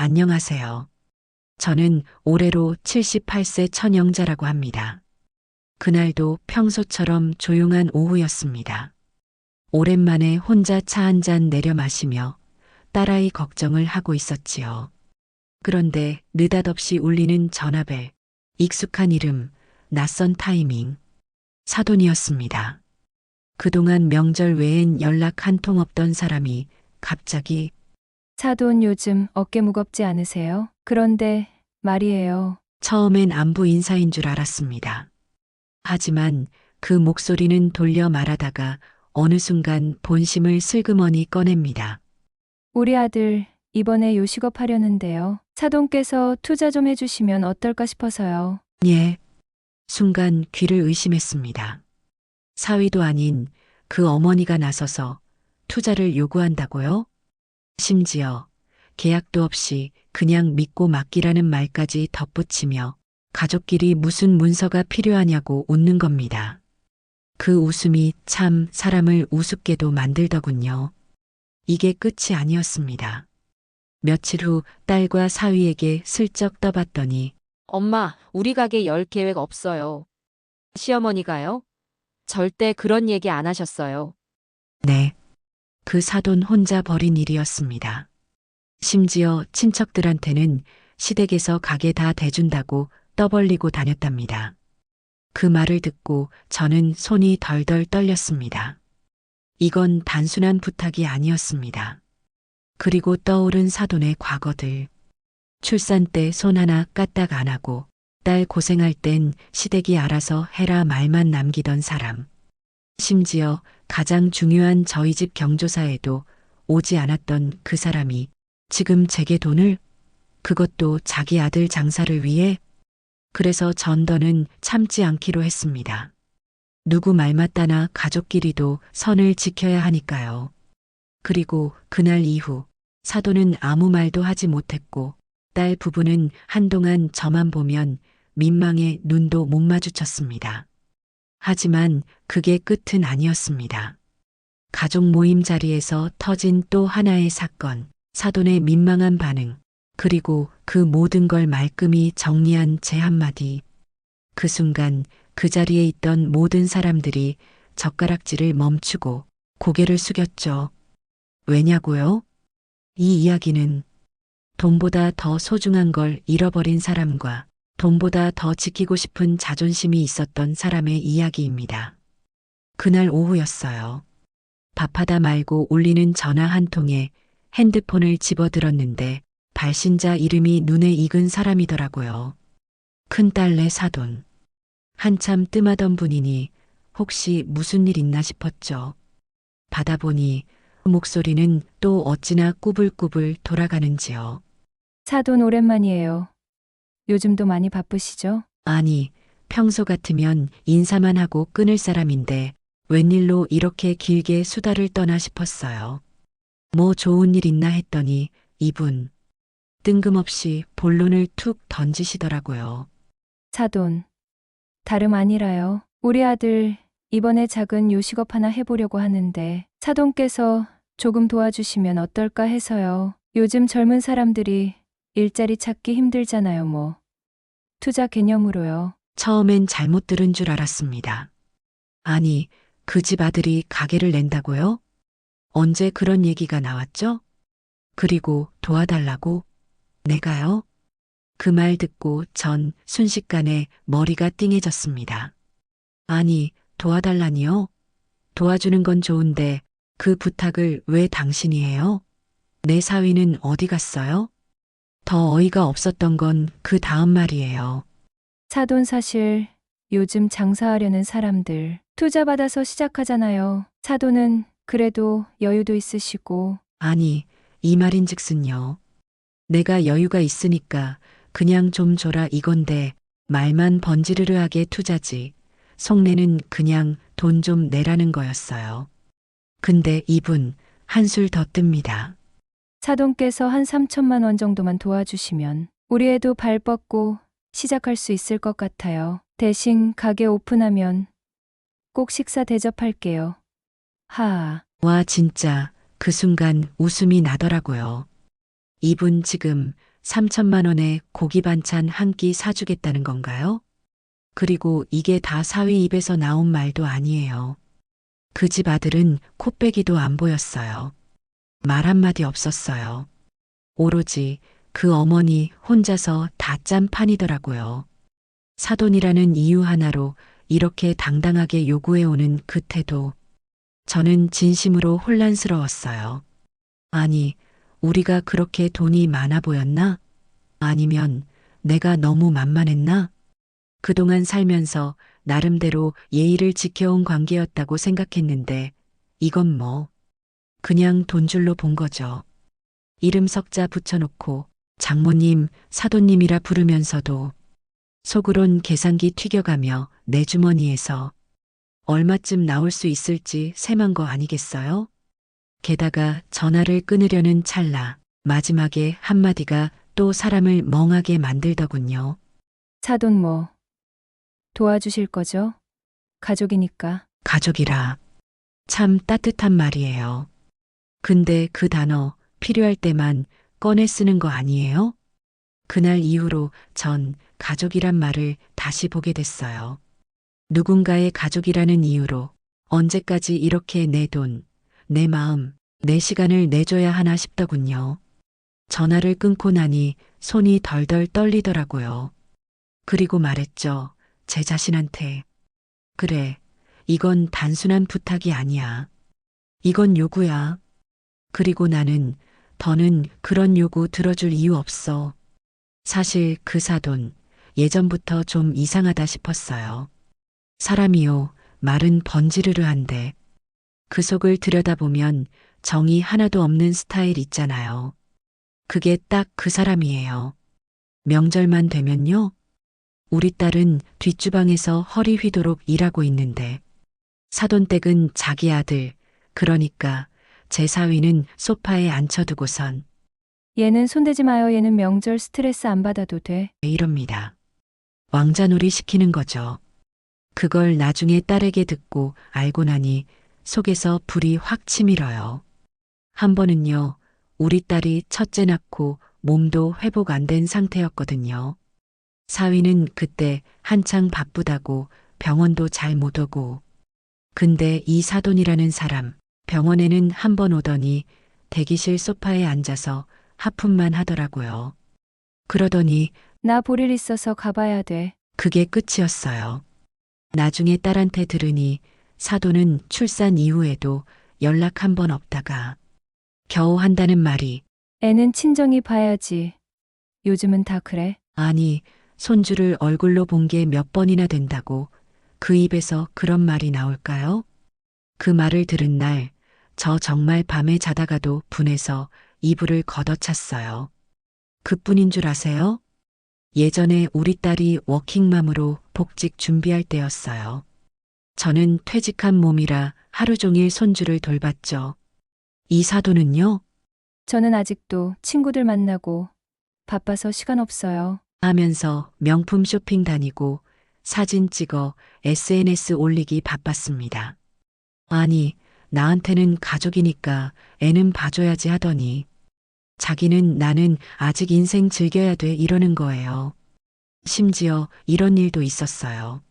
안녕하세요. 저는 올해로 78세 천영자라고 합니다. 그날도 평소처럼 조용한 오후였습니다. 오랜만에 혼자 차 한 잔 내려 마시며 딸아이 걱정을 하고 있었지요. 그런데 느닷없이 울리는 전화벨, 익숙한 이름, 낯선 타이밍, 사돈이었습니다. 그동안 명절 외엔 연락 한 통 없던 사람이 갑자기 사돈 요즘 어깨 무겁지 않으세요? 그런데 말이에요. 처음엔 안부 인사인 줄 알았습니다. 하지만 그 목소리는 돌려 말하다가 어느 순간 본심을 슬그머니 꺼냅니다. 우리 아들 이번에 요식업 하려는데요. 사돈께서 투자 좀 해주시면 어떨까 싶어서요. 예. 순간 귀를 의심했습니다. 사위도 아닌 그 어머니가 나서서 투자를 요구한다고요? 심지어 계약도 없이 그냥 믿고 맡기라는 말까지 덧붙이며 가족끼리 무슨 문서가 필요하냐고 웃는 겁니다. 그 웃음이 참 사람을 우습게도 만들더군요. 이게 끝이 아니었습니다. 며칠 후 딸과 사위에게 슬쩍 떠봤더니 엄마, 우리 가게 열 계획 없어요. 시어머니가요? 절대 그런 얘기 안 하셨어요. 네, 그 사돈 혼자 벌인 일이었습니다. 심지어 친척들한테는 시댁에서 가게 다 대준다고 떠벌리고 다녔답니다. 그 말을 듣고 저는 손이 덜덜 떨렸습니다. 이건 단순한 부탁이 아니었습니다. 그리고 떠오른 사돈의 과거들. 출산 때 손 하나 까딱 안 하고 딸 고생할 땐 시댁이 알아서 해라 말만 남기던 사람. 심지어 가장 중요한 저희 집 경조사에도 오지 않았던 그 사람이 지금 제게 돈을, 그것도 자기 아들 장사를 위해. 그래서 전 더는 참지 않기로 했습니다. 누구 말 맞다나 가족끼리도 선을 지켜야 하니까요. 그리고 그날 이후 사돈은 아무 말도 하지 못했고 딸 부부는 한동안 저만 보면 민망해 눈도 못 마주쳤습니다. 하지만 그게 끝은 아니었습니다. 가족 모임 자리에서 터진 또 하나의 사건, 사돈의 민망한 반응, 그리고 그 모든 걸 말끔히 정리한 제 한마디. 그 순간 그 자리에 있던 모든 사람들이 젓가락질을 멈추고 고개를 숙였죠. 왜냐고요? 이 이야기는 돈보다 더 소중한 걸 잃어버린 사람과 돈보다 더 지키고 싶은 자존심이 있었던 사람의 이야기입니다. 그날 오후였어요. 밥하다 말고 울리는 전화 한 통에 핸드폰을 집어들었는데 발신자 이름이 눈에 익은 사람이더라고요. 큰딸내 사돈. 한참 뜸하던 분이니 혹시 무슨 일 있나 싶었죠. 받아보니 목소리는 또 어찌나 꾸불꾸불 돌아가는지요. 사돈 오랜만이에요. 요즘도 많이 바쁘시죠? 아니, 평소 같으면 인사만 하고 끊을 사람인데 웬일로 이렇게 길게 수다를 떠나 싶었어요. 뭐 좋은 일 있나 했더니 이분 뜬금없이 본론을 툭 던지시더라고요. 사돈. 다름 아니라요. 우리 아들 이번에 작은 요식업 하나 해보려고 하는데 사돈께서 조금 도와주시면 어떨까 해서요. 요즘 젊은 사람들이 일자리 찾기 힘들잖아요, 뭐. 투자 개념으로요. 처음엔 잘못 들은 줄 알았습니다. 아니, 그 집 아들이 가게를 낸다고요? 언제 그런 얘기가 나왔죠? 그리고 도와달라고? 내가요? 그 말 듣고 전 순식간에 머리가 띵해졌습니다. 아니, 도와달라니요? 도와주는 건 좋은데 그 부탁을 왜 당신이 해요? 내 사위는 어디 갔어요? 더 어이가 없었던 건 그 다음 말이에요. 사돈 사실 요즘 장사하려는 사람들 투자 받아서 시작하잖아요. 사돈은 그래도 여유도 있으시고 아니, 이 말인즉슨요. 내가 여유가 있으니까 그냥 좀 줘라 이건데 말만 번지르르하게 투자지. 속내는 그냥 돈 좀 내라는 거였어요. 근데 이분 한술 더 뜹니다. 사돈께서 한 3천만 원 정도만 도와주시면 우리 애도 발 뻗고 시작할 수 있을 것 같아요. 대신 가게 오픈하면 꼭 식사 대접할게요. 하아. 와, 진짜 그 순간 웃음이 나더라고요. 이분 지금 3천만 원에 고기 반찬 한 끼 사주겠다는 건가요? 그리고 이게 다 사위 입에서 나온 말도 아니에요. 그 집 아들은 코빼기도 안 보였어요. 말 한마디 없었어요. 오로지 그 어머니 혼자서 다 짠 판이더라고요. 사돈이라는 이유 하나로 이렇게 당당하게 요구해오는 그 태도. 저는 진심으로 혼란스러웠어요. 아니, 우리가 그렇게 돈이 많아 보였나? 아니면 내가 너무 만만했나? 그동안 살면서 나름대로 예의를 지켜온 관계였다고 생각했는데 이건 뭐 그냥 돈줄로 본 거죠. 이름 석자 붙여놓고 장모님, 사돈님이라 부르면서도 속으론 계산기 튀겨가며 내 주머니에서 얼마쯤 나올 수 있을지 셈한 거 아니겠어요? 게다가 전화를 끊으려는 찰나 마지막에 한마디가 또 사람을 멍하게 만들더군요. 사돈 뭐 도와주실 거죠? 가족이니까. 가족이라. 참 따뜻한 말이에요. 근데 그 단어 필요할 때만 꺼내 쓰는 거 아니에요? 그날 이후로 전 가족이란 말을 다시 보게 됐어요. 누군가의 가족이라는 이유로 언제까지 이렇게 내 돈, 내 마음, 내 시간을 내줘야 하나 싶더군요. 전화를 끊고 나니 손이 덜덜 떨리더라고요. 그리고 말했죠. 제 자신한테. 그래, 이건 단순한 부탁이 아니야. 이건 요구야. 그리고 나는 더는 그런 요구 들어줄 이유 없어. 사실 그 사돈 예전부터 좀 이상하다 싶었어요. 사람이요, 말은 번지르르한데 그 속을 들여다보면 정이 하나도 없는 스타일 있잖아요. 그게 딱 그 사람이에요. 명절만 되면요. 우리 딸은 뒷주방에서 허리 휘도록 일하고 있는데 사돈댁은 자기 아들, 그러니까 제 사위는 소파에 앉혀두고선 얘는 손대지 마요. 얘는 명절 스트레스 안 받아도 돼. 이럽니다. 왕자놀이 시키는 거죠. 그걸 나중에 딸에게 듣고 알고 나니 속에서 불이 확 치밀어요. 한 번은요, 우리 딸이 첫째 낳고 몸도 회복 안 된 상태였거든요. 사위는 그때 한창 바쁘다고 병원도 잘 못 오고. 근데 이 사돈이라는 사람, 병원에는 한 번 오더니 대기실 소파에 앉아서 하품만 하더라고요. 그러더니 나 볼 일 있어서 가봐야 돼. 그게 끝이었어요. 나중에 딸한테 들으니 사돈은 출산 이후에도 연락 한 번 없다가 겨우 한다는 말이 애는 친정이 봐야지. 요즘은 다 그래. 아니 손주를 얼굴로 본 게 몇 번이나 된다고 그 입에서 그런 말이 나올까요? 그 말을 들은 날 저 정말 밤에 자다가도 분해서 이불을 걷어찼어요. 그뿐인 줄 아세요? 예전에 우리 딸이 워킹맘으로 복직 준비할 때였어요. 저는 퇴직한 몸이라 하루 종일 손주를 돌봤죠. 이 사돈은요? 저는 아직도 친구들 만나고 바빠서 시간 없어요. 하면서 명품 쇼핑 다니고 사진 찍어 SNS 올리기 바빴습니다. 아니, 나한테는 가족이니까 애는 봐줘야지 하더니 자기는 나는 아직 인생 즐겨야 돼 이러는 거예요. 심지어 이런 일도 있었어요.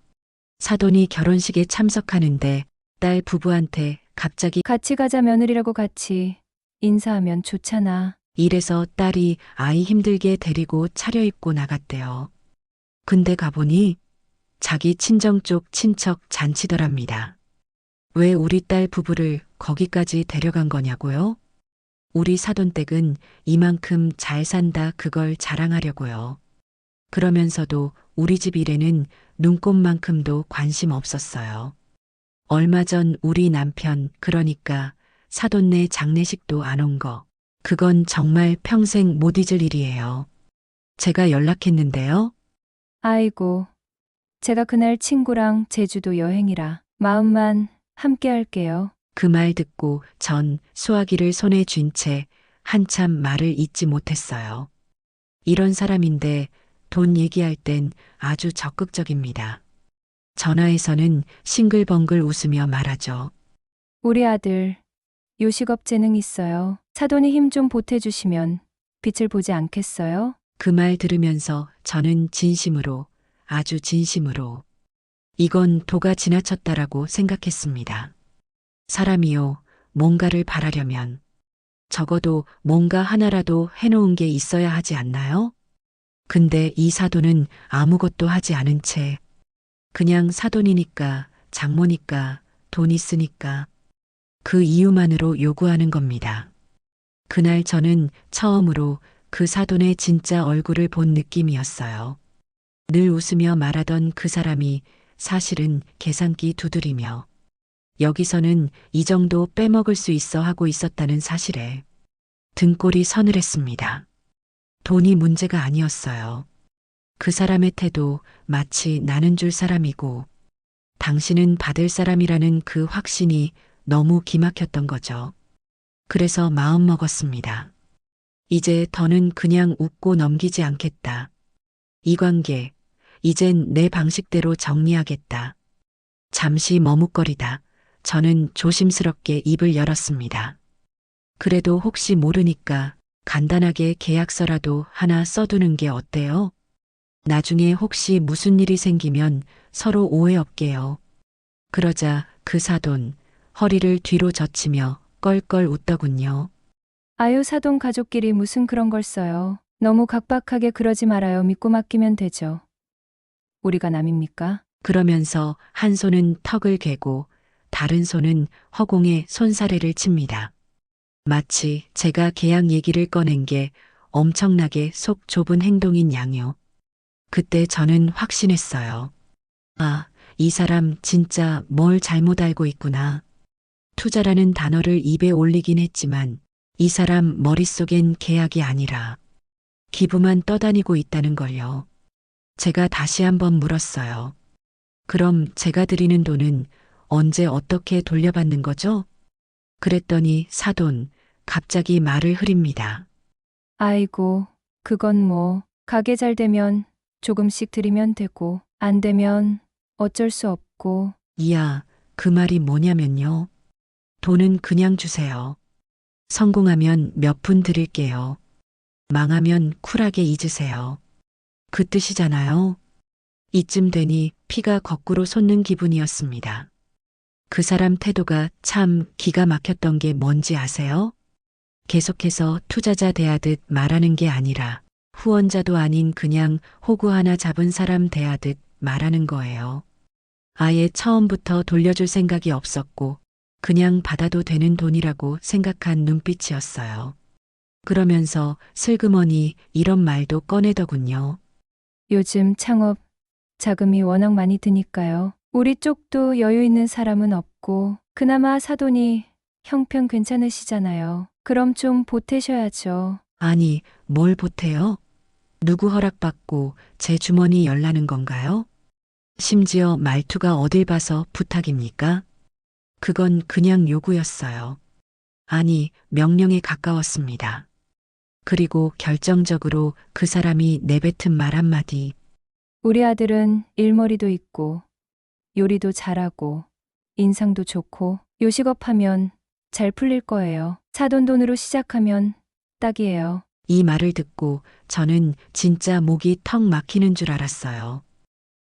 사돈이 결혼식에 참석하는데 딸 부부한테 갑자기 같이 가자. 며느리라고 같이 인사하면 좋잖아. 이래서 딸이 아이 힘들게 데리고 차려입고 나갔대요. 근데 가보니 자기 친정 쪽 친척 잔치더랍니다. 왜 우리 딸 부부를 거기까지 데려간 거냐고요? 우리 사돈댁은 이만큼 잘 산다 그걸 자랑하려고요. 그러면서도 우리 집 일에는 눈꼽만큼도 관심 없었어요. 얼마 전 우리 남편, 그러니까 사돈네 장례식도 안 온 거. 그건 정말 평생 못 잊을 일이에요. 제가 연락했는데요. 아이고. 제가 그날 친구랑 제주도 여행이라 마음만 함께 할게요. 그 말 듣고 전 수화기를 손에 쥔 채 한참 말을 잇지 못했어요. 이런 사람인데 돈 얘기할 땐 아주 적극적입니다. 전화에서는 싱글벙글 웃으며 말하죠. 우리 아들 요식업 재능 있어요. 사돈이 힘 좀 보태주시면 빛을 보지 않겠어요? 그 말 들으면서 저는 진심으로, 아주 진심으로, 이건 도가 지나쳤다라고 생각했습니다. 사람이요, 뭔가를 바라려면 적어도 뭔가 하나라도 해놓은 게 있어야 하지 않나요? 근데 이 사돈은 아무것도 하지 않은 채 그냥 사돈이니까, 장모니까, 돈 있으니까 그 이유만으로 요구하는 겁니다. 그날 저는 처음으로 그 사돈의 진짜 얼굴을 본 느낌이었어요. 늘 웃으며 말하던 그 사람이 사실은 계산기 두드리며 여기서는 이 정도 빼먹을 수 있어 하고 있었다는 사실에 등골이 서늘했습니다. 돈이 문제가 아니었어요. 그 사람의 태도 마치 나는 줄 사람이고 당신은 받을 사람이라는 그 확신이 너무 기막혔던 거죠. 그래서 마음 먹었습니다. 이제 더는 그냥 웃고 넘기지 않겠다. 이 관계, 이젠 내 방식대로 정리하겠다. 잠시 머뭇거리다 저는 조심스럽게 입을 열었습니다. 그래도 혹시 모르니까 간단하게 계약서라도 하나 써두는 게 어때요? 나중에 혹시 무슨 일이 생기면 서로 오해 없게요. 그러자 그 사돈 허리를 뒤로 젖히며 껄껄 웃더군요. 아유, 사돈 가족끼리 무슨 그런 걸 써요. 너무 각박하게 그러지 말아요. 믿고 맡기면 되죠. 우리가 남입니까? 그러면서 한 손은 턱을 괴고 다른 손은 허공에 손사래를 칩니다. 마치 제가 계약 얘기를 꺼낸 게 엄청나게 속 좁은 행동인 양요. 그때 저는 확신했어요. 아, 이 사람 진짜 뭘 잘못 알고 있구나. 투자라는 단어를 입에 올리긴 했지만 이 사람 머릿속엔 계약이 아니라 기부만 떠다니고 있다는 걸요. 제가 다시 한번 물었어요. 그럼 제가 드리는 돈은 언제 어떻게 돌려받는 거죠? 그랬더니 사돈 갑자기 말을 흐립니다. 아이고, 그건 뭐, 가게 잘 되면 조금씩 드리면 되고, 안 되면 어쩔 수 없고, 이야, 그 말이 뭐냐면요. 돈은 그냥 주세요. 성공하면 몇 푼 드릴게요. 망하면 쿨하게 잊으세요. 그 뜻이잖아요. 이쯤 되니 피가 거꾸로 솟는 기분이었습니다. 그 사람 태도가 참 기가 막혔던 게 뭔지 아세요? 계속해서 투자자 대하듯 말하는 게 아니라 후원자도 아닌 그냥 호구 하나 잡은 사람 대하듯 말하는 거예요. 아예 처음부터 돌려줄 생각이 없었고 그냥 받아도 되는 돈이라고 생각한 눈빛이었어요. 그러면서 슬그머니 이런 말도 꺼내더군요. 요즘 창업 자금이 워낙 많이 드니까요. 우리 쪽도 여유 있는 사람은 없고, 그나마 사돈이 형편 괜찮으시잖아요. 그럼 좀 보태셔야죠. 아니, 뭘 보태요? 누구 허락받고 제 주머니 열라는 건가요? 심지어 말투가 어딜 봐서 부탁입니까? 그건 그냥 요구였어요. 아니, 명령에 가까웠습니다. 그리고 결정적으로 그 사람이 내뱉은 말 한마디. 우리 아들은 일머리도 있고, 요리도 잘하고, 인상도 좋고, 요식업 하면 잘 풀릴 거예요. 사돈 돈으로 시작하면 딱이에요. 이 말을 듣고 저는 진짜 목이 턱 막히는 줄 알았어요.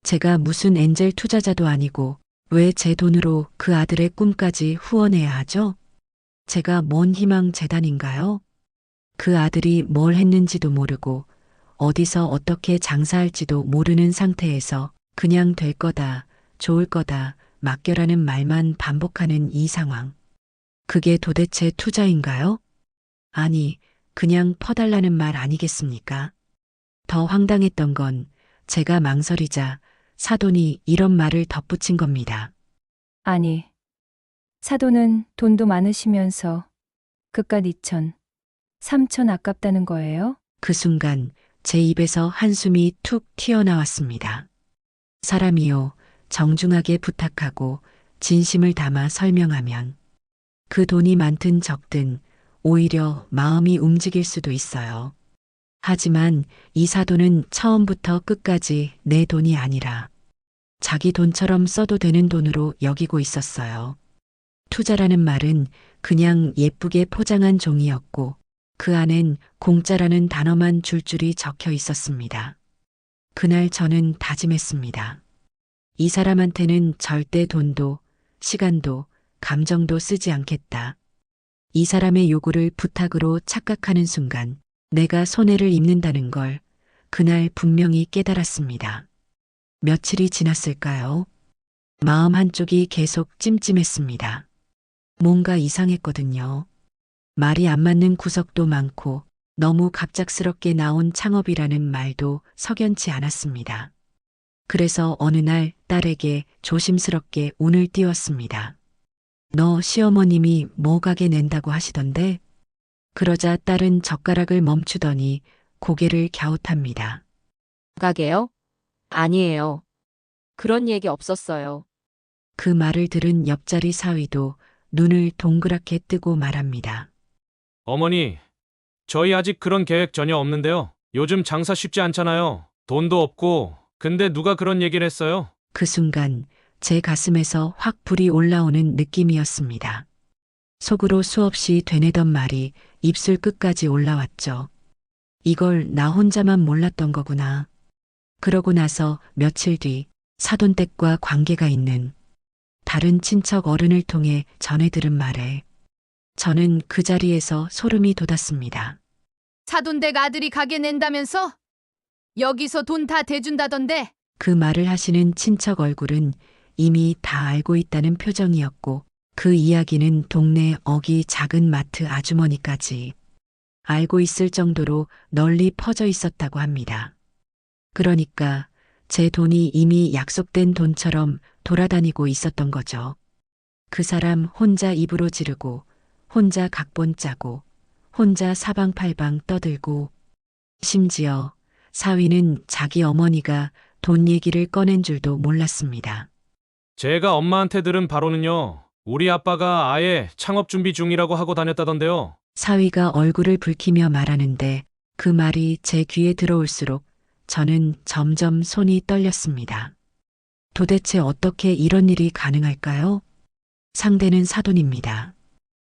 제가 무슨 엔젤 투자자도 아니고 왜 제 돈으로 그 아들의 꿈까지 후원해야 하죠? 제가 뭔 희망 재단인가요? 그 아들이 뭘 했는지도 모르고 어디서 어떻게 장사할지도 모르는 상태에서 그냥 될 거다, 좋을 거다, 맡겨라는 말만 반복하는 이 상황. 그게 도대체 투자인가요? 아니, 그냥 퍼달라는 말 아니겠습니까? 더 황당했던 건 제가 망설이자 사돈이 이런 말을 덧붙인 겁니다. 아니, 사돈은 돈도 많으시면서 그깟 2천, 3천 아깝다는 거예요? 그 순간 제 입에서 한숨이 툭 튀어나왔습니다. 사람이요, 정중하게 부탁하고 진심을 담아 설명하면 그 돈이 많든 적든 오히려 마음이 움직일 수도 있어요. 하지만 이 사돈은 처음부터 끝까지 내 돈이 아니라 자기 돈처럼 써도 되는 돈으로 여기고 있었어요. 투자라는 말은 그냥 예쁘게 포장한 종이었고 그 안엔 공짜라는 단어만 줄줄이 적혀 있었습니다. 그날 저는 다짐했습니다. 이 사람한테는 절대 돈도, 시간도, 감정도 쓰지 않겠다. 이 사람의 요구를 부탁으로 착각하는 순간 내가 손해를 입는다는 걸 그날 분명히 깨달았습니다. 며칠이 지났을까요? 마음 한쪽이 계속 찜찜했습니다. 뭔가 이상했거든요. 말이 안 맞는 구석도 많고 너무 갑작스럽게 나온 창업이라는 말도 석연치 않았습니다. 그래서 어느 날 딸에게 조심스럽게 운을 띄웠습니다. 너 시어머님이 뭐 가게 낸다고 하시던데? 그러자 딸은 젓가락을 멈추더니 고개를 갸웃합니다. 가게요? 아니에요. 그런 얘기 없었어요. 그 말을 들은 옆자리 사위도 눈을 동그랗게 뜨고 말합니다. 어머니, 저희 아직 그런 계획 전혀 없는데요. 요즘 장사 쉽지 않잖아요. 돈도 없고, 근데 누가 그런 얘기를 했어요? 그 순간 제 가슴에서 확 불이 올라오는 느낌이었습니다. 속으로 수없이 되뇌던 말이 입술 끝까지 올라왔죠. 이걸 나 혼자만 몰랐던 거구나. 그러고 나서 며칠 뒤 사돈댁과 관계가 있는 다른 친척 어른을 통해 전해 들은 말에 저는 그 자리에서 소름이 돋았습니다. 사돈댁 아들이 가게 낸다면서? 여기서 돈 다 대준다던데? 그 말을 하시는 친척 얼굴은 이미 다 알고 있다는 표정이었고 그 이야기는 동네 어기 작은 마트 아주머니까지 알고 있을 정도로 널리 퍼져 있었다고 합니다. 그러니까 제 돈이 이미 약속된 돈처럼 돌아다니고 있었던 거죠. 그 사람 혼자 입으로 지르고 혼자 각본 짜고 혼자 사방팔방 떠들고 심지어 사위는 자기 어머니가 돈 얘기를 꺼낸 줄도 몰랐습니다. 제가 엄마한테 들은 바로는요. 우리 아빠가 아예 창업 준비 중이라고 하고 다녔다던데요. 사위가 얼굴을 붉히며 말하는데 그 말이 제 귀에 들어올수록 저는 점점 손이 떨렸습니다. 도대체 어떻게 이런 일이 가능할까요? 상대는 사돈입니다.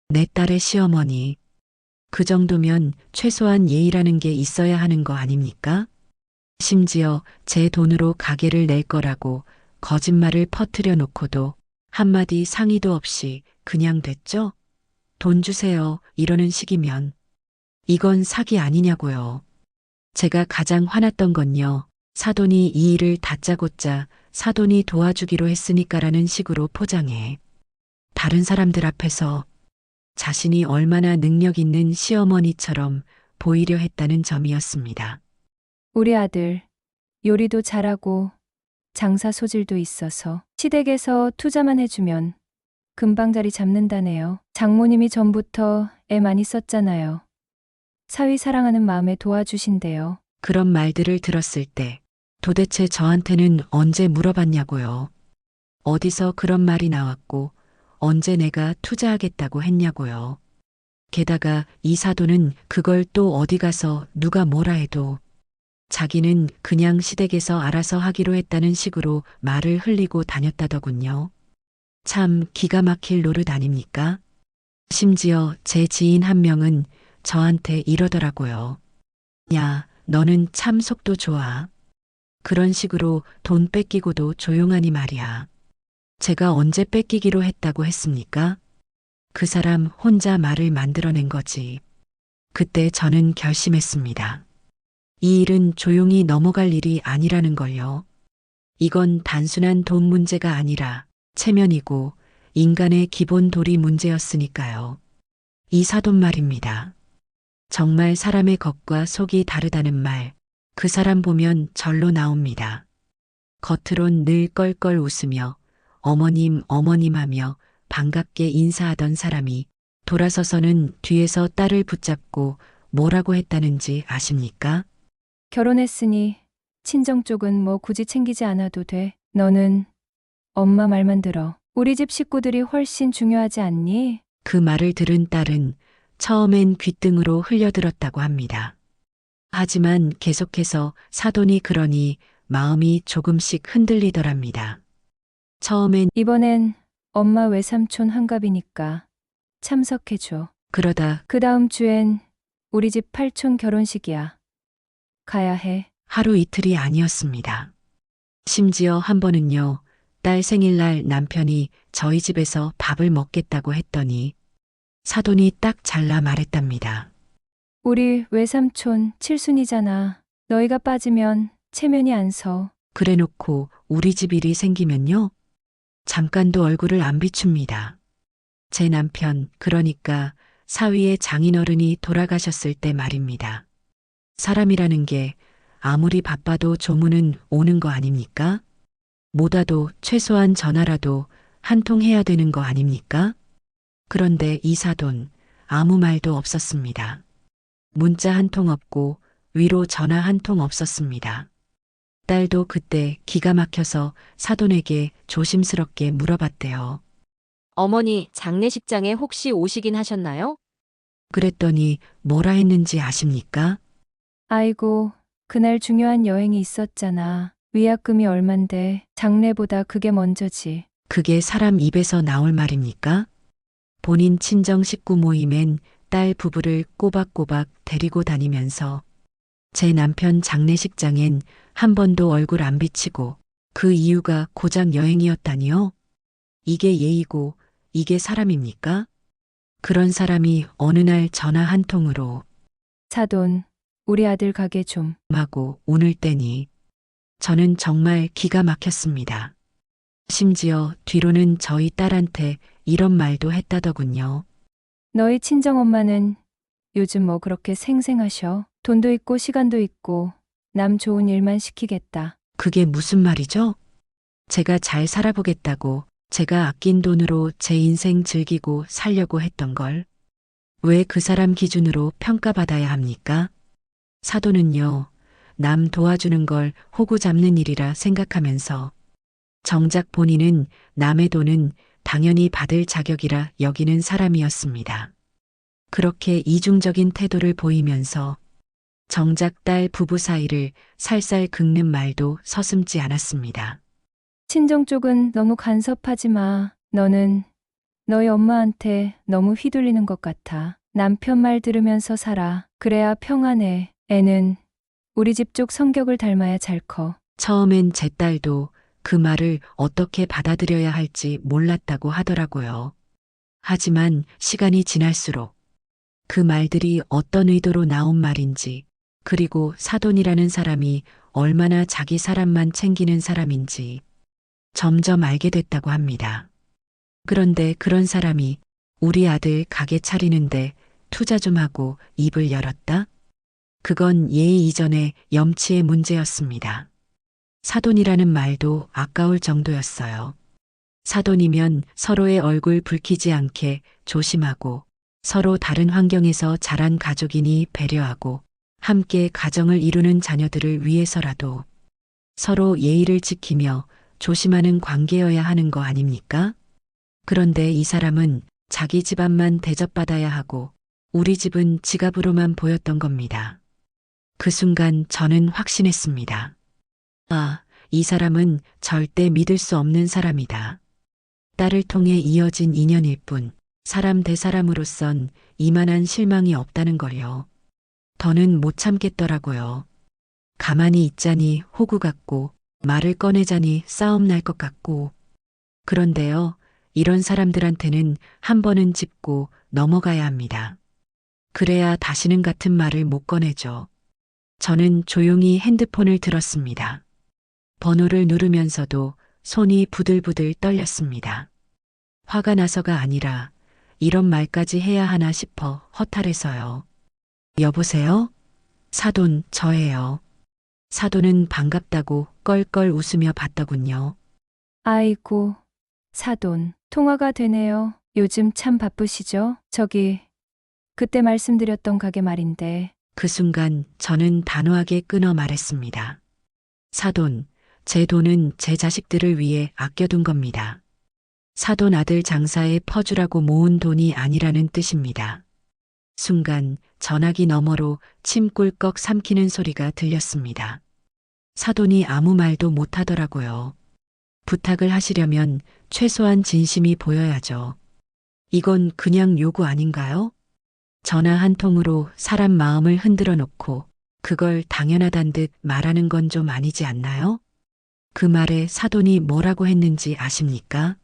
내 딸의 시어머니. 그 정도면 최소한 예의라는 게 있어야 하는 거 아닙니까? 심지어 제 돈으로 가게를 낼 거라고 거짓말을 퍼뜨려 놓고도 한마디 상의도 없이 그냥 됐죠? 돈 주세요. 이러는 식이면. 이건 사기 아니냐고요. 제가 가장 화났던 건요. 사돈이 이 일을 다짜고짜 사돈이 도와주기로 했으니까라는 식으로 포장해 다른 사람들 앞에서 자신이 얼마나 능력 있는 시어머니처럼 보이려 했다는 점이었습니다. 우리 아들 요리도 잘하고 장사 소질도 있어서 시댁에서 투자만 해주면 금방 자리 잡는다네요. 장모님이 전부터 애 많이 썼잖아요. 사위 사랑하는 마음에 도와주신대요. 그런 말들을 들었을 때 도대체 저한테는 언제 물어봤냐고요. 어디서 그런 말이 나왔고 언제 내가 투자하겠다고 했냐고요. 게다가 이 사돈은 그걸 또 어디 가서 누가 뭐라 해도 자기는 그냥 시댁에서 알아서 하기로 했다는 식으로 말을 흘리고 다녔다더군요. 참 기가 막힐 노릇 아닙니까? 심지어 제 지인 한 명은 저한테 이러더라고요. 야, 너는 참 속도 좋아. 그런 식으로 돈 뺏기고도 조용하니 말이야. 제가 언제 뺏기기로 했다고 했습니까? 그 사람 혼자 말을 만들어낸 거지. 그때 저는 결심했습니다. 이 일은 조용히 넘어갈 일이 아니라는 걸요. 이건 단순한 돈 문제가 아니라 체면이고 인간의 기본 도리 문제였으니까요. 이 사돈 말입니다. 정말 사람의 겉과 속이 다르다는 말, 그 사람 보면 절로 나옵니다. 겉으론 늘 껄껄 웃으며 어머님 어머님 하며 반갑게 인사하던 사람이 돌아서서는 뒤에서 딸을 붙잡고 뭐라고 했다는지 아십니까? 결혼했으니 친정 쪽은 뭐 굳이 챙기지 않아도 돼. 너는 엄마 말만 들어. 우리 집 식구들이 훨씬 중요하지 않니? 그 말을 들은 딸은 처음엔 귓등으로 흘려들었다고 합니다. 하지만 계속해서 사돈이 그러니 마음이 조금씩 흔들리더랍니다. 처음엔 이번엔 엄마 외삼촌 환갑이니까 참석해줘. 그러다 그 다음 주엔 우리 집 팔촌 결혼식이야. 가야 해. 하루 이틀이 아니었습니다. 심지어 한 번은요, 딸 생일날 남편이 저희 집에서 밥을 먹겠다고 했더니 사돈이 딱 잘라 말했답니다. 우리 외삼촌 칠순이잖아. 너희가 빠지면 체면이 안 서. 그래 놓고 우리 집 일이 생기면요, 잠깐도 얼굴을 안 비춥니다. 제 남편, 그러니까 사위의 장인어른이 돌아가셨을 때 말입니다. 사람이라는 게 아무리 바빠도 조문은 오는 거 아닙니까? 못 와도 최소한 전화라도 한 통 해야 되는 거 아닙니까? 그런데 이 사돈 아무 말도 없었습니다. 문자 한 통 없고 위로 전화 한 통 없었습니다. 딸도 그때 기가 막혀서 사돈에게 조심스럽게 물어봤대요. 어머니, 장례식장에 혹시 오시긴 하셨나요? 그랬더니 뭐라 했는지 아십니까? 아이고, 그날 중요한 여행이 있었잖아. 위약금이 얼만데 장례보다 그게 먼저지. 그게 사람 입에서 나올 말입니까? 본인 친정 식구 모임엔 딸 부부를 꼬박꼬박 데리고 다니면서 제 남편 장례식장엔 한 번도 얼굴 안 비치고 그 이유가 고작 여행이었다니요? 이게 예의고 이게 사람입니까? 그런 사람이 어느 날 전화 한 통으로 사돈, 우리 아들 가게 좀. 하고 오늘 때니 저는 정말 기가 막혔습니다. 심지어 뒤로는 저희 딸한테 이런 말도 했다더군요. 너희 친정엄마는 요즘 뭐 그렇게 생생하셔? 돈도 있고 시간도 있고 남 좋은 일만 시키겠다. 그게 무슨 말이죠? 제가 잘 살아보겠다고 제가 아낀 돈으로 제 인생 즐기고 살려고 했던 걸 왜 그 사람 기준으로 평가받아야 합니까? 사돈은요, 남 도와주는 걸 호구 잡는 일이라 생각하면서 정작 본인은 남의 돈은 당연히 받을 자격이라 여기는 사람이었습니다. 그렇게 이중적인 태도를 보이면서 정작 딸 부부 사이를 살살 긁는 말도 서슴지 않았습니다. 친정 쪽은 너무 간섭하지 마. 너는 너희 엄마한테 너무 휘둘리는 것 같아. 남편 말 들으면서 살아. 그래야 평안해. 애는 우리 집 쪽 성격을 닮아야 잘 커. 처음엔 제 딸도 그 말을 어떻게 받아들여야 할지 몰랐다고 하더라고요. 하지만 시간이 지날수록 그 말들이 어떤 의도로 나온 말인지, 그리고 사돈이라는 사람이 얼마나 자기 사람만 챙기는 사람인지 점점 알게 됐다고 합니다. 그런데 그런 사람이 우리 아들 가게 차리는데 투자 좀 하고 입을 열었다? 그건 예의 이전의 염치의 문제였습니다. 사돈이라는 말도 아까울 정도였어요. 사돈이면 서로의 얼굴 붉히지 않게 조심하고 서로 다른 환경에서 자란 가족이니 배려하고 함께 가정을 이루는 자녀들을 위해서라도 서로 예의를 지키며 조심하는 관계여야 하는 거 아닙니까? 그런데 이 사람은 자기 집안만 대접받아야 하고 우리 집은 지갑으로만 보였던 겁니다. 그 순간 저는 확신했습니다. 아, 이 사람은 절대 믿을 수 없는 사람이다. 딸을 통해 이어진 인연일 뿐 사람 대 사람으로선 이만한 실망이 없다는 걸요. 더는 못 참겠더라고요. 가만히 있자니 호구 같고 말을 꺼내자니 싸움 날 것 같고. 그런데요, 이런 사람들한테는 한 번은 짚고 넘어가야 합니다. 그래야 다시는 같은 말을 못 꺼내죠. 저는 조용히 핸드폰을 들었습니다. 번호를 누르면서도 손이 부들부들 떨렸습니다. 화가 나서가 아니라 이런 말까지 해야 하나 싶어 허탈해서요. 여보세요? 사돈, 저예요. 사돈은 반갑다고 껄껄 웃으며 받더군요. 아이고, 사돈, 통화가 되네요. 요즘 참 바쁘시죠? 저기, 그때 말씀드렸던 가게 말인데. 그 순간 저는 단호하게 끊어 말했습니다. 사돈, 제 돈은 제 자식들을 위해 아껴둔 겁니다. 사돈 아들 장사에 퍼주라고 모은 돈이 아니라는 뜻입니다. 순간 전화기 너머로 침 꿀꺽 삼키는 소리가 들렸습니다. 사돈이 아무 말도 못하더라고요. 부탁을 하시려면 최소한 진심이 보여야죠. 이건 그냥 요구 아닌가요? 전화 한 통으로 사람 마음을 흔들어 놓고 그걸 당연하단 듯 말하는 건 좀 아니지 않나요? 그 말에 사돈이 뭐라고 했는지 아십니까?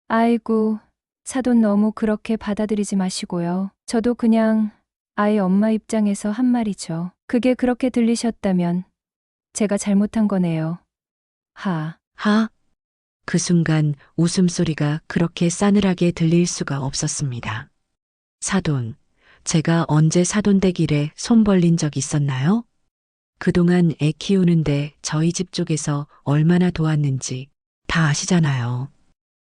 아이고, 사돈 너무 그렇게 받아들이지 마시고요. 저도 그냥 아이 엄마 입장에서 한 말이죠. 그게 그렇게 들리셨다면 제가 잘못한 거네요. 하, 하? 그 순간 웃음소리가 그렇게 싸늘하게 들릴 수가 없었습니다. 사돈, 제가 언제 사돈댁일에 손 벌린 적 있었나요? 그동안 애 키우는데 저희 집 쪽에서 얼마나 도왔는지 다 아시잖아요.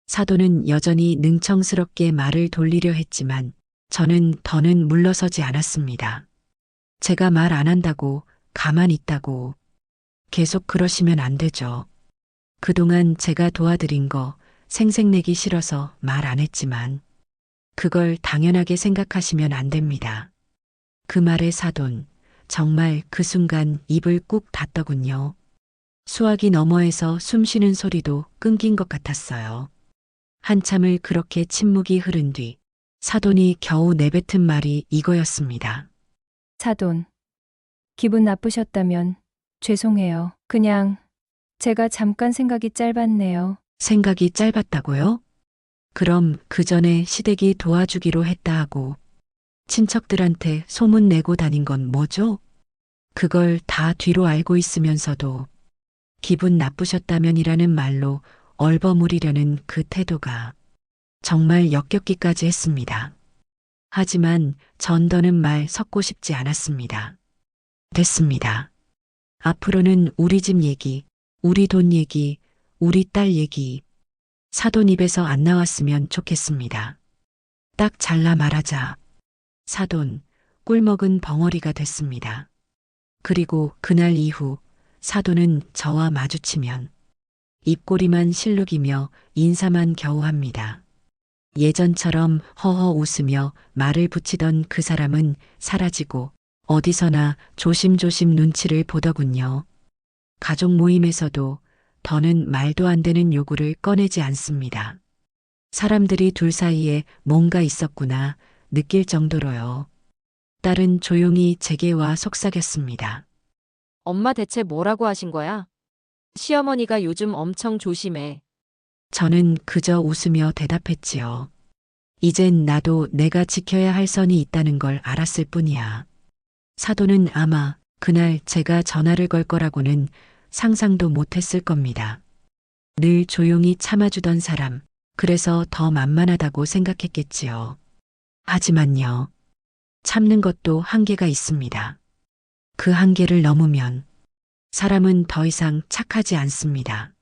사돈은 여전히 능청스럽게 말을 돌리려 했지만 저는 더는 물러서지 않았습니다. 제가 말 안 한다고 가만히 있다고 계속 그러시면 안 되죠. 그동안 제가 도와드린 거 생색내기 싫어서 말 안 했지만 그걸 당연하게 생각하시면 안 됩니다. 그 말에 사돈, 정말 그 순간 입을 꾹 닫더군요. 수화기 너머에서 숨 쉬는 소리도 끊긴 것 같았어요. 한참을 그렇게 침묵이 흐른 뒤 사돈이 겨우 내뱉은 말이 이거였습니다. 사돈. 기분 나쁘셨다면 죄송해요. 그냥 제가 잠깐 생각이 짧았네요. 생각이 짧았다고요? 그럼 그 전에 시댁이 도와주기로 했다 하고 친척들한테 소문 내고 다닌 건 뭐죠? 그걸 다 뒤로 알고 있으면서도 기분 나쁘셨다면이라는 말로 얼버무리려는 그 태도가 정말 역겹기까지 했습니다. 하지만 전 더는 말 섞고 싶지 않았습니다. 됐습니다. 앞으로는 우리 집 얘기, 우리 돈 얘기, 우리 딸 얘기, 사돈 입에서 안 나왔으면 좋겠습니다. 딱 잘라 말하자. 사돈, 꿀먹은 벙어리가 됐습니다. 그리고 그날 이후 사돈은 저와 마주치면 입꼬리만 실룩이며 인사만 겨우 합니다. 예전처럼 허허 웃으며 말을 붙이던 그 사람은 사라지고 어디서나 조심조심 눈치를 보더군요. 가족 모임에서도 더는 말도 안 되는 요구를 꺼내지 않습니다. 사람들이 둘 사이에 뭔가 있었구나 느낄 정도로요. 딸은 조용히 제게 와 속삭였습니다. 엄마 대체 뭐라고 하신 거야? 시어머니가 요즘 엄청 조심해. 저는 그저 웃으며 대답했지요. 이젠 나도 내가 지켜야 할 선이 있다는 걸 알았을 뿐이야. 사돈은 아마 그날 제가 전화를 걸 거라고는 상상도 못했을 겁니다. 늘 조용히 참아주던 사람, 그래서 더 만만하다고 생각했겠지요. 하지만요, 참는 것도 한계가 있습니다. 그 한계를 넘으면 사람은 더 이상 착하지 않습니다.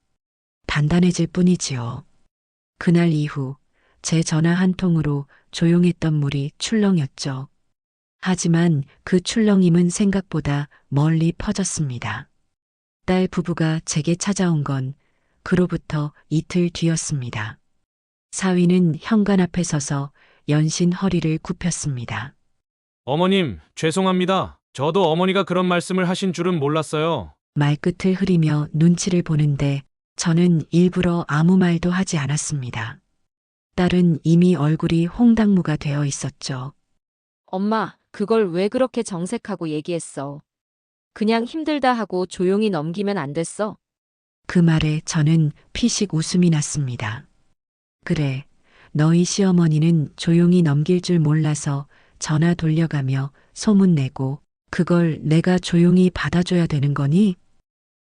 단단해질 뿐이지요. 그날 이후 제 전화 한 통으로 조용했던 물이 출렁였죠. 하지만 그 출렁임은 생각보다 멀리 퍼졌습니다. 딸 부부가 제게 찾아온 건 그로부터 이틀 뒤였습니다. 사위는 현관 앞에 서서 연신 허리를 굽혔습니다. 어머님, 죄송합니다. 저도 어머니가 그런 말씀을 하신 줄은 몰랐어요. 말끝을 흐리며 눈치를 보는데 저는 일부러 아무 말도 하지 않았습니다. 딸은 이미 얼굴이 홍당무가 되어 있었죠. 엄마, 그걸 왜 그렇게 정색하고 얘기했어? 그냥 힘들다 하고 조용히 넘기면 안 됐어? 그 말에 저는 피식 웃음이 났습니다. 그래, 너희 시어머니는 조용히 넘길 줄 몰라서 전화 돌려가며 소문내고 그걸 내가 조용히 받아줘야 되는 거니?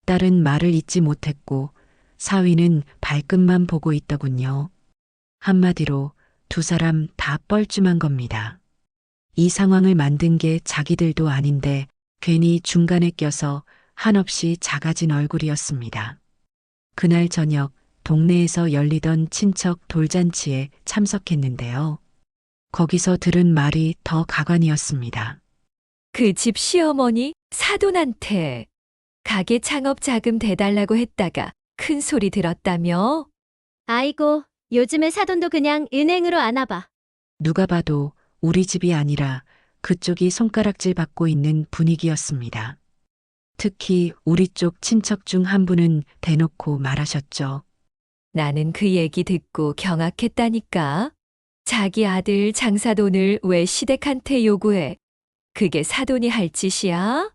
딸은 말을 잇지 못했고 사위는 발끝만 보고 있더군요. 한마디로 두 사람 다 뻘쭘한 겁니다. 이 상황을 만든 게 자기들도 아닌데 괜히 중간에 껴서 한없이 작아진 얼굴이었습니다. 그날 저녁 동네에서 열리던 친척 돌잔치에 참석했는데요. 거기서 들은 말이 더 가관이었습니다. 그 집 시어머니 사돈한테 가게 창업 자금 대달라고 했다가 큰 소리 들었다며? 아이고, 요즘에 사돈도 그냥 은행으로 안 와봐. 누가 봐도 우리 집이 아니라 그쪽이 손가락질 받고 있는 분위기였습니다. 특히 우리 쪽 친척 중 한 분은 대놓고 말하셨죠. 나는 그 얘기 듣고 경악했다니까. 자기 아들 장사돈을 왜 시댁한테 요구해? 그게 사돈이 할 짓이야?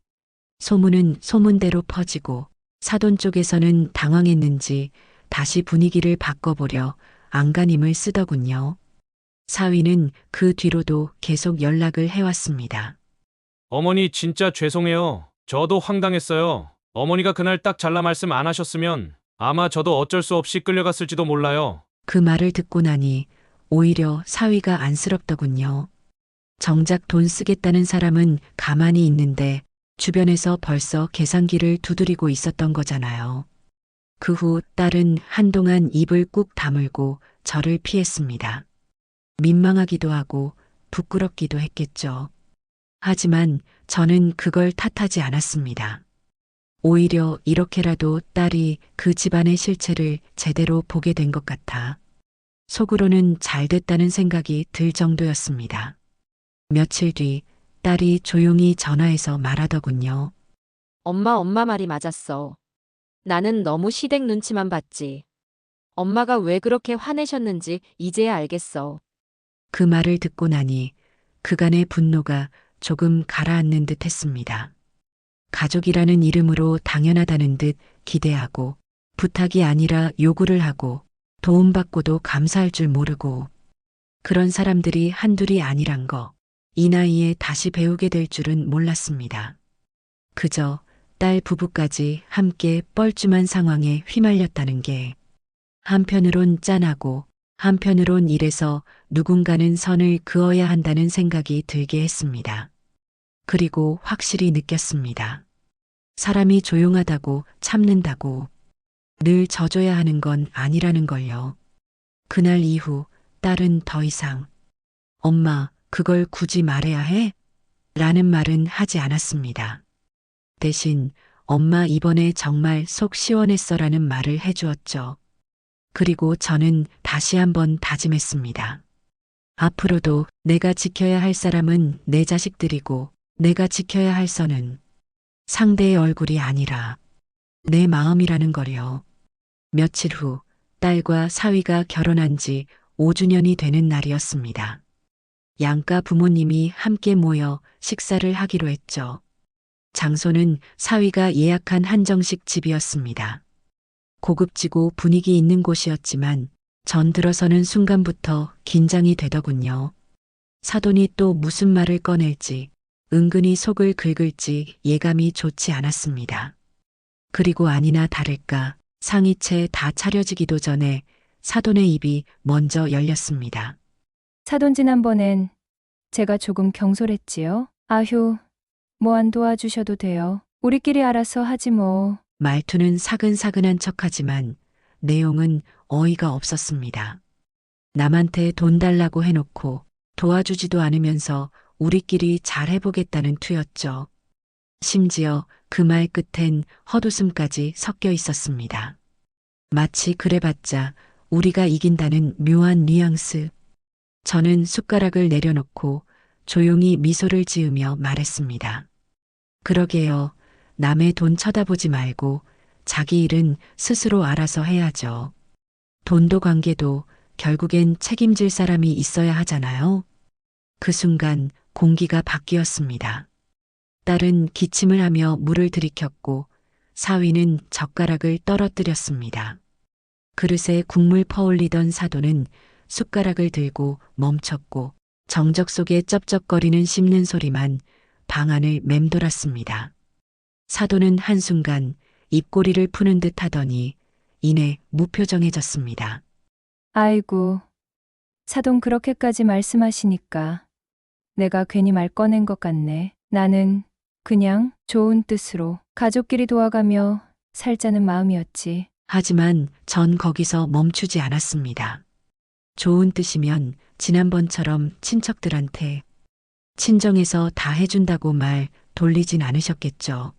소문은 소문대로 퍼지고 사돈 쪽에서는 당황했는지 다시 분위기를 바꿔보려 안간힘을 쓰더군요. 사위는 그 뒤로도 계속 연락을 해왔습니다. 어머니 진짜 죄송해요. 저도 황당했어요. 어머니가 그날 딱 잘라 말씀 안 하셨으면 아마 저도 어쩔 수 없이 끌려갔을지도 몰라요. 그 말을 듣고 나니 오히려 사위가 안쓰럽더군요. 정작 돈 쓰겠다는 사람은 가만히 있는데 주변에서 벌써 계산기를 두드리고 있었던 거잖아요. 그 후 딸은 한동안 입을 꾹 다물고 저를 피했습니다. 민망하기도 하고 부끄럽기도 했겠죠. 하지만 저는 그걸 탓하지 않았습니다. 오히려 이렇게라도 딸이 그 집안의 실체를 제대로 보게 된 것 같아 속으로는 잘 됐다는 생각이 들 정도였습니다. 며칠 뒤 딸이 조용히 전화해서 말하더군요. 엄마 말이 맞았어. 나는 너무 시댁 눈치만 봤지. 엄마가 왜 그렇게 화내셨는지 이제야 알겠어. 그 말을 듣고 나니 그간의 분노가 조금 가라앉는 듯 했습니다. 가족이라는 이름으로 당연하다는 듯 기대하고 부탁이 아니라 요구를 하고 도움받고도 감사할 줄 모르고 그런 사람들이 한둘이 아니란 거 이 나이에 다시 배우게 될 줄은 몰랐습니다. 그저 딸 부부까지 함께 뻘쭘한 상황에 휘말렸다는 게 한편으론 짠하고 한편으론 이래서 누군가는 선을 그어야 한다는 생각이 들게 했습니다. 그리고 확실히 느꼈습니다. 사람이 조용하다고 참는다고 늘 져줘야 하는 건 아니라는 걸요. 그날 이후 딸은 더 이상 엄마, 그걸 굳이 말해야 해? 라는 말은 하지 않았습니다. 대신 엄마 이번에 정말 속 시원했어 라는 말을 해주었죠. 그리고 저는 다시 한번 다짐했습니다. 앞으로도 내가 지켜야 할 사람은 내 자식들이고 내가 지켜야 할 선은 상대의 얼굴이 아니라 내 마음이라는 거요. 며칠 후 딸과 사위가 결혼한 지 5주년이 되는 날이었습니다. 양가 부모님이 함께 모여 식사를 하기로 했죠. 장소는 사위가 예약한 한정식 집이었습니다. 고급지고 분위기 있는 곳이었지만 전 들어서는 순간부터 긴장이 되더군요. 사돈이 또 무슨 말을 꺼낼지 은근히 속을 긁을지 예감이 좋지 않았습니다. 그리고 아니나 다를까 상이채 다 차려지기도 전에 사돈의 입이 먼저 열렸습니다. 사돈 지난번엔 제가 조금 경솔했지요. 아휴, 뭐 안 도와주셔도 돼요. 우리끼리 알아서 하지 뭐. 말투는 사근사근한 척하지만 내용은 어이가 없었습니다. 남한테 돈 달라고 해놓고 도와주지도 않으면서 우리끼리 잘 해보겠다는 투였죠. 심지어 그 말 끝엔 헛웃음까지 섞여 있었습니다. 마치 그래봤자 우리가 이긴다는 묘한 뉘앙스. 저는 숟가락을 내려놓고 조용히 미소를 지으며 말했습니다. 그러게요. 남의 돈 쳐다보지 말고 자기 일은 스스로 알아서 해야죠. 돈도 관계도 결국엔 책임질 사람이 있어야 하잖아요. 그 순간 공기가 바뀌었습니다. 딸은 기침을 하며 물을 들이켰고 사위는 젓가락을 떨어뜨렸습니다. 그릇에 국물 퍼올리던 사돈은 숟가락을 들고 멈췄고 정적 속에 쩝쩝거리는 씹는 소리만 방 안을 맴돌았습니다. 사돈은 한순간 입꼬리를 푸는 듯 하더니 이내 무표정해졌습니다. 아이고, 사돈 그렇게까지 말씀하시니까 내가 괜히 말 꺼낸 것 같네. 나는 그냥 좋은 뜻으로 가족끼리 도와가며 살자는 마음이었지. 하지만 전 거기서 멈추지 않았습니다. 좋은 뜻이면 지난번처럼 친척들한테 친정에서 다 해준다고 말 돌리진 않으셨겠죠.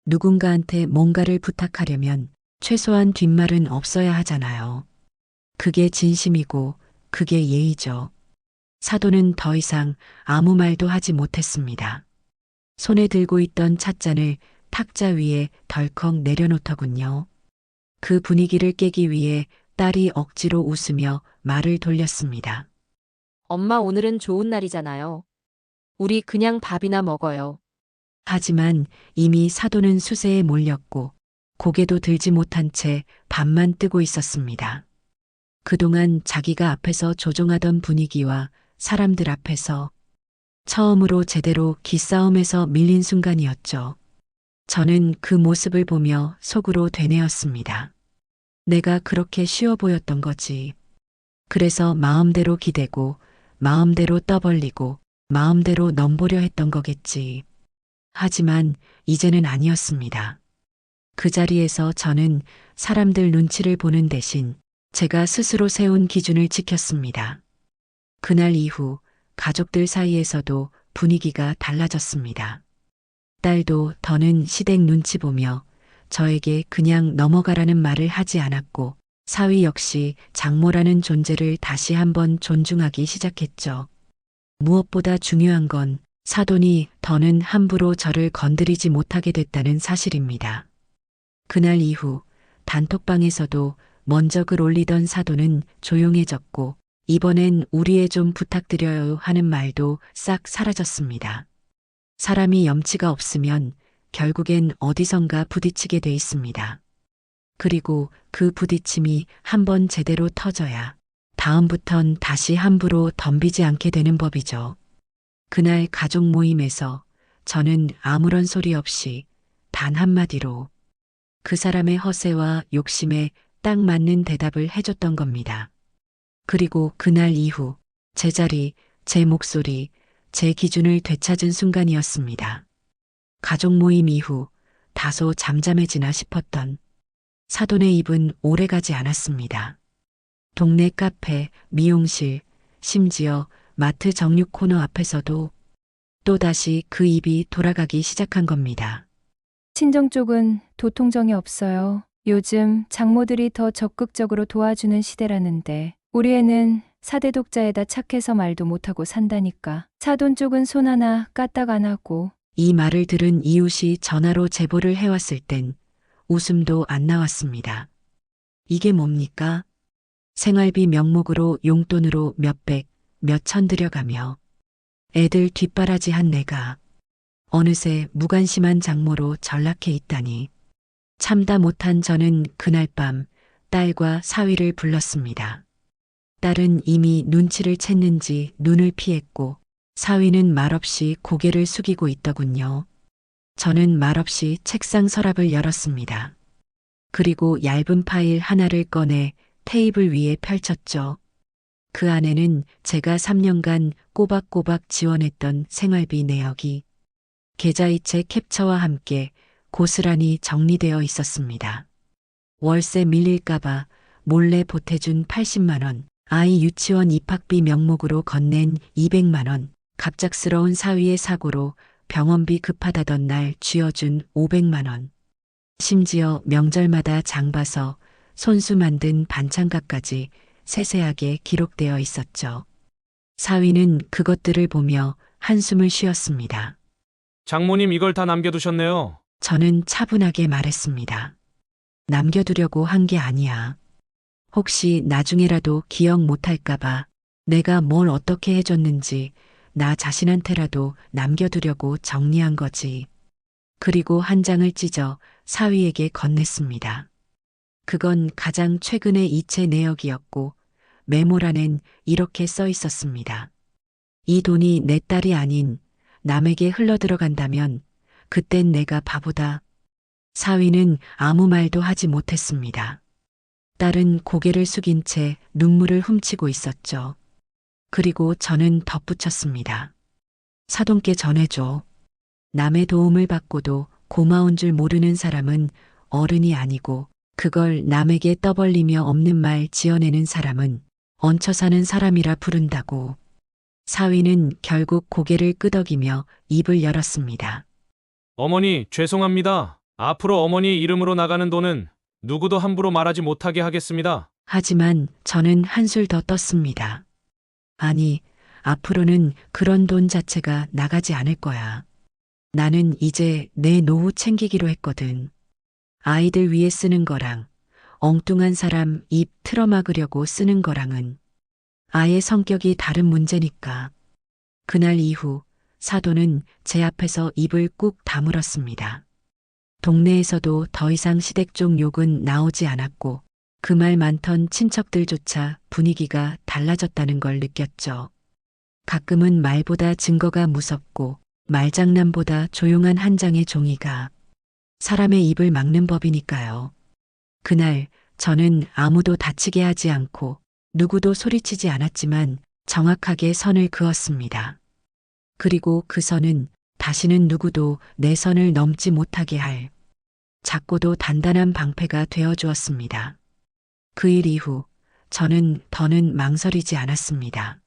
누군가한테 뭔가를 부탁하려면 최소한 뒷말은 없어야 하잖아요. 그게 진심이고 그게 예의죠. 사돈은 더 이상 아무 말도 하지 못했습니다. 손에 들고 있던 찻잔을 탁자 위에 덜컥 내려놓더군요. 그 분위기를 깨기 위해 딸이 억지로 웃으며 말을 돌렸습니다. 엄마 오늘은 좋은 날이잖아요. 우리 그냥 밥이나 먹어요. 하지만 이미 사돈은 수세에 몰렸고 고개도 들지 못한 채 밥만 뜨고 있었습니다. 그동안 자기가 앞에서 조종하던 분위기와 사람들 앞에서 처음으로 제대로 기싸움에서 밀린 순간이었죠. 저는 그 모습을 보며 속으로 되뇌었습니다. 내가 그렇게 쉬워 보였던 거지. 그래서 마음대로 기대고 마음대로 떠벌리고 마음대로 넘보려 했던 거겠지. 하지만 이제는 아니었습니다. 그 자리에서 저는 사람들 눈치를 보는 대신 제가 스스로 세운 기준을 지켰습니다. 그날 이후 가족들 사이에서도 분위기가 달라졌습니다. 딸도 더는 시댁 눈치 보며 저에게 그냥 넘어가라는 말을 하지 않았고 사위 역시 장모라는 존재를 다시 한번 존중하기 시작했죠. 무엇보다 중요한 건 사돈이 더는 함부로 저를 건드리지 못하게 됐다는 사실입니다. 그날 이후 단톡방에서도 먼저 글 올리던 사돈은 조용해졌고 이번엔 우리 애 좀 부탁드려요 하는 말도 싹 사라졌습니다. 사람이 염치가 없으면 결국엔 어디선가 부딪히게 돼 있습니다. 그리고 그 부딪힘이 한번 제대로 터져야 다음부턴 다시 함부로 덤비지 않게 되는 법이죠. 그날 가족 모임에서 저는 아무런 소리 없이 단 한마디로 그 사람의 허세와 욕심에 딱 맞는 대답을 해줬던 겁니다. 그리고 그날 이후 제 자리, 제 목소리, 제 기준을 되찾은 순간이었습니다. 가족 모임 이후 다소 잠잠해지나 싶었던 사돈의 입은 오래가지 않았습니다. 동네 카페, 미용실, 심지어 마트 정육 코너 앞에서도 또다시 그 입이 돌아가기 시작한 겁니다. 친정 쪽은 도통정이 없어요. 요즘 장모들이 더 적극적으로 도와주는 시대라는데 우리 애는 사대 독자에다 착해서 말도 못하고 산다니까. 사돈 쪽은 손 하나 까딱 안 하고. 이 말을 들은 이웃이 전화로 제보를 해왔을 땐 웃음도 안 나왔습니다. 이게 뭡니까? 생활비 명목으로 용돈으로 몇백, 몇천 들여가며 애들 뒷바라지한 내가 어느새 무관심한 장모로 전락해 있다니. 참다 못한 저는 그날 밤 딸과 사위를 불렀습니다. 딸은 이미 눈치를 챘는지 눈을 피했고 사위는 말없이 고개를 숙이고 있더군요. 저는 말없이 책상 서랍을 열었습니다. 그리고 얇은 파일 하나를 꺼내 테이블 위에 펼쳤죠. 그 안에는 제가 3년간 꼬박꼬박 지원했던 생활비 내역이 계좌이체 캡처와 함께 고스란히 정리되어 있었습니다. 월세 밀릴까봐 몰래 보태준 80만 원, 아이 유치원 입학비 명목으로 건넨 200만 원, 갑작스러운 사위의 사고로 병원비 급하다던 날 쥐어준 500만 원, 심지어 명절마다 장 봐서 손수 만든 반찬값까지 세세하게 기록되어 있었죠. 사위는 그것들을 보며 한숨을 쉬었습니다. 장모님 이걸 다 남겨두셨네요. 저는 차분하게 말했습니다. 남겨두려고 한 게 아니야. 혹시 나중에라도 기억 못할까봐 내가 뭘 어떻게 해줬는지 나 자신한테라도 남겨두려고 정리한 거지. 그리고 한 장을 찢어 사위에게 건넸습니다. 그건 가장 최근의 이체 내역이었고 메모란엔 이렇게 써 있었습니다. 이 돈이 내 딸이 아닌 남에게 흘러들어간다면 그땐 내가 바보다. 사위는 아무 말도 하지 못했습니다. 딸은 고개를 숙인 채 눈물을 훔치고 있었죠. 그리고 저는 덧붙였습니다. 사돈께 전해줘. 남의 도움을 받고도 고마운 줄 모르는 사람은 어른이 아니고 그걸 남에게 떠벌리며 없는 말 지어내는 사람은 얹혀 사는 사람이라 부른다고. 사위는 결국 고개를 끄덕이며 입을 열었습니다. 어머니, 죄송합니다. 앞으로 어머니 이름으로 나가는 돈은 누구도 함부로 말하지 못하게 하겠습니다. 하지만 저는 한술 더 떴습니다. 아니, 앞으로는 그런 돈 자체가 나가지 않을 거야. 나는 이제 내 노후 챙기기로 했거든. 아이들 위해 쓰는 거랑 엉뚱한 사람 입 틀어막으려고 쓰는 거랑은 아예 성격이 다른 문제니까. 그날 이후 사돈은 제 앞에서 입을 꾹 다물었습니다. 동네에서도 더 이상 시댁 쪽 욕은 나오지 않았고 그 말 많던 친척들조차 분위기가 달라졌다는 걸 느꼈죠. 가끔은 말보다 증거가 무섭고 말장난보다 조용한 한 장의 종이가 사람의 입을 막는 법이니까요. 그날 저는 아무도 다치게 하지 않고 누구도 소리치지 않았지만 정확하게 선을 그었습니다. 그리고 그 선은 다시는 누구도 내 선을 넘지 못하게 할 작고도 단단한 방패가 되어 주었습니다. 그 일 이후 저는 더는 망설이지 않았습니다.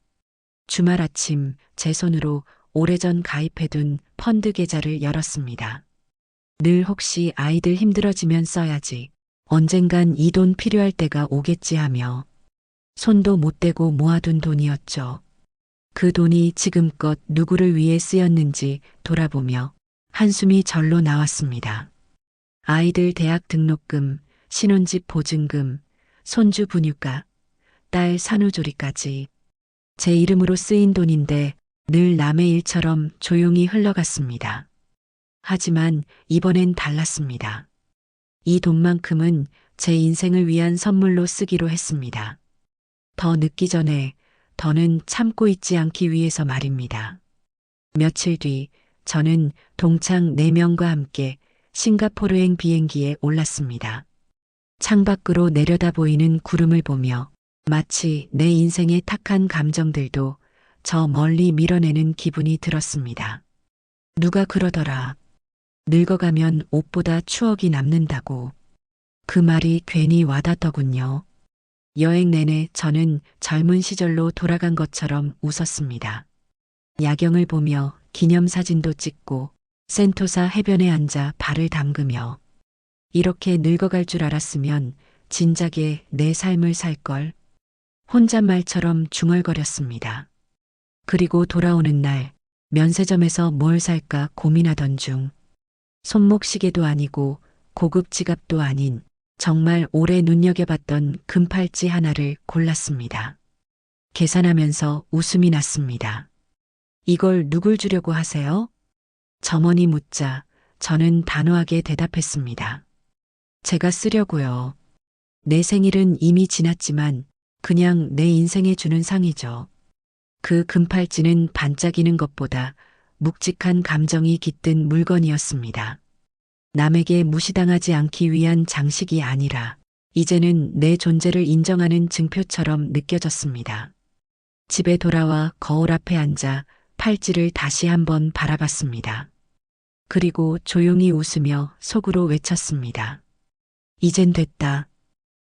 주말 아침 제 손으로 오래전 가입해둔 펀드 계좌를 열었습니다. 늘 혹시 아이들 힘들어지면 써야지. 언젠간 이 돈 필요할 때가 오겠지 하며 손도 못 대고 모아둔 돈이었죠. 그 돈이 지금껏 누구를 위해 쓰였는지 돌아보며 한숨이 절로 나왔습니다. 아이들 대학 등록금, 신혼집 보증금, 손주 분유가, 딸 산후조리까지 제 이름으로 쓰인 돈인데 늘 남의 일처럼 조용히 흘러갔습니다. 하지만 이번엔 달랐습니다. 이 돈만큼은 제 인생을 위한 선물로 쓰기로 했습니다. 더 늦기 전에 더는 참고 있지 않기 위해서 말입니다. 며칠 뒤 저는 동창 4명과 함께 싱가포르행 비행기에 올랐습니다. 창밖으로 내려다 보이는 구름을 보며 마치 내 인생의 탁한 감정들도 저 멀리 밀어내는 기분이 들었습니다. 누가 그러더라. 늙어가면 옷보다 추억이 남는다고. 그 말이 괜히 와닿더군요. 여행 내내 저는 젊은 시절로 돌아간 것처럼 웃었습니다. 야경을 보며 기념사진도 찍고 센토사 해변에 앉아 발을 담그며 이렇게 늙어갈 줄 알았으면 진작에 내 삶을 살걸. 혼잣말처럼 중얼거렸습니다. 그리고 돌아오는 날 면세점에서 뭘 살까 고민하던 중 손목시계도 아니고 고급 지갑도 아닌 정말 오래 눈여겨봤던 금팔찌 하나를 골랐습니다. 계산하면서 웃음이 났습니다. 이걸 누굴 주려고 하세요? 점원이 묻자 저는 단호하게 대답했습니다. 제가 쓰려고요. 내 생일은 이미 지났지만 그냥 내 인생에 주는 상이죠. 그 금팔찌는 반짝이는 것보다 묵직한 감정이 깃든 물건이었습니다. 남에게 무시당하지 않기 위한 장식이 아니라 이제는 내 존재를 인정하는 증표처럼 느껴졌습니다. 집에 돌아와 거울 앞에 앉아 팔찌를 다시 한번 바라봤습니다. 그리고 조용히 웃으며 속으로 외쳤습니다. 이젠 됐다.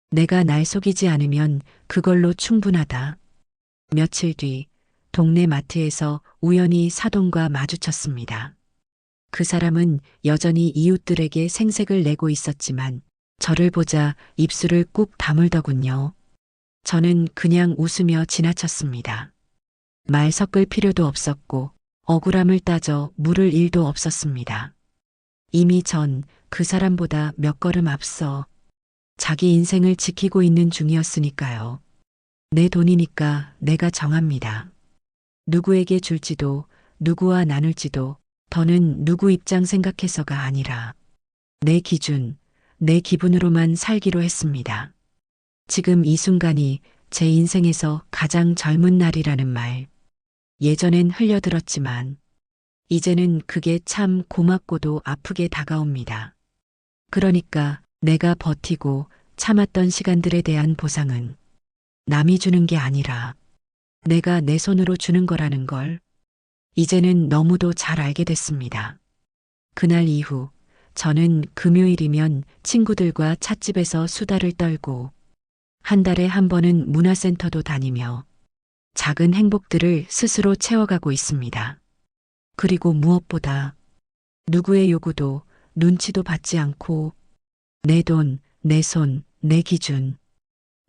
내가 날 속이지 않으면 그걸로 충분하다. 며칠 뒤 동네 마트에서 우연히 사돈과 마주쳤습니다. 그 사람은 여전히 이웃들에게 생색을 내고 있었지만 저를 보자 입술을 꾹 다물더군요. 저는 그냥 웃으며 지나쳤습니다. 말 섞을 필요도 없었고 억울함을 따져 물을 일도 없었습니다. 이미 전 그 사람보다 몇 걸음 앞서 자기 인생을 지키고 있는 중이었으니까요. 내 돈이니까 내가 정합니다. 누구에게 줄지도 누구와 나눌지도 더는 누구 입장 생각해서가 아니라 내 기준, 내 기분으로만 살기로 했습니다. 지금 이 순간이 제 인생에서 가장 젊은 날이라는 말. 예전엔 흘려들었지만 이제는 그게 참 고맙고도 아프게 다가옵니다. 그러니까 내가 버티고 참았던 시간들에 대한 보상은 남이 주는 게 아니라 내가 내 손으로 주는 거라는 걸 이제는 너무도 잘 알게 됐습니다. 그날 이후 저는 금요일이면 친구들과 찻집에서 수다를 떨고 한 달에 한 번은 문화센터도 다니며 작은 행복들을 스스로 채워가고 있습니다. 그리고 무엇보다 누구의 요구도 눈치도 받지 않고 내 돈, 내 손, 내 기준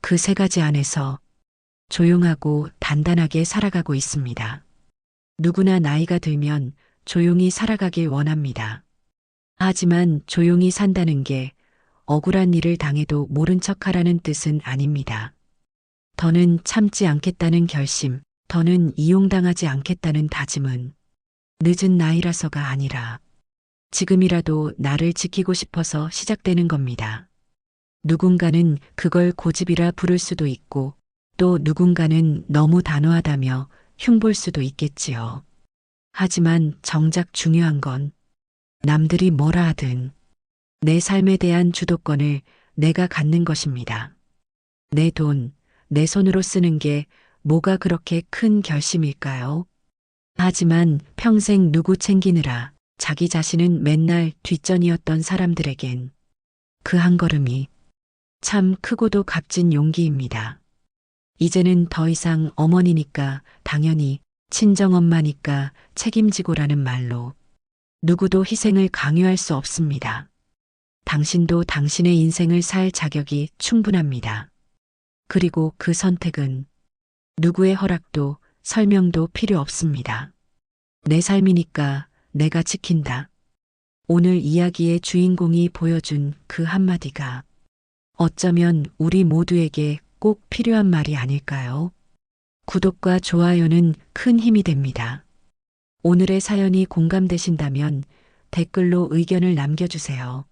그 3가지 안에서 조용하고 단단하게 살아가고 있습니다. 누구나 나이가 들면 조용히 살아가길 원합니다. 하지만 조용히 산다는 게 억울한 일을 당해도 모른 척하라는 뜻은 아닙니다. 더는 참지 않겠다는 결심, 더는 이용당하지 않겠다는 다짐은 늦은 나이라서가 아니라 지금이라도 나를 지키고 싶어서 시작되는 겁니다. 누군가는 그걸 고집이라 부를 수도 있고 또 누군가는 너무 단호하다며 흉볼 수도 있겠지요. 하지만 정작 중요한 건 남들이 뭐라 하든 내 삶에 대한 주도권을 내가 갖는 것입니다. 내 돈, 내 손으로 쓰는 게 뭐가 그렇게 큰 결심일까요? 하지만 평생 누구 챙기느라 자기 자신은 맨날 뒷전이었던 사람들에겐 그 한 걸음이 참 크고도 값진 용기입니다. 이제는 더 이상 어머니니까 당연히 친정엄마니까 책임지고라는 말로 누구도 희생을 강요할 수 없습니다. 당신도 당신의 인생을 살 자격이 충분합니다. 그리고 그 선택은 누구의 허락도 설명도 필요 없습니다. 내 삶이니까 내가 지킨다. 오늘 이야기의 주인공이 보여준 그 한마디가 어쩌면 우리 모두에게 꼭 필요한 말이 아닐까요? 구독과 좋아요는 큰 힘이 됩니다. 오늘의 사연이 공감되신다면 댓글로 의견을 남겨주세요.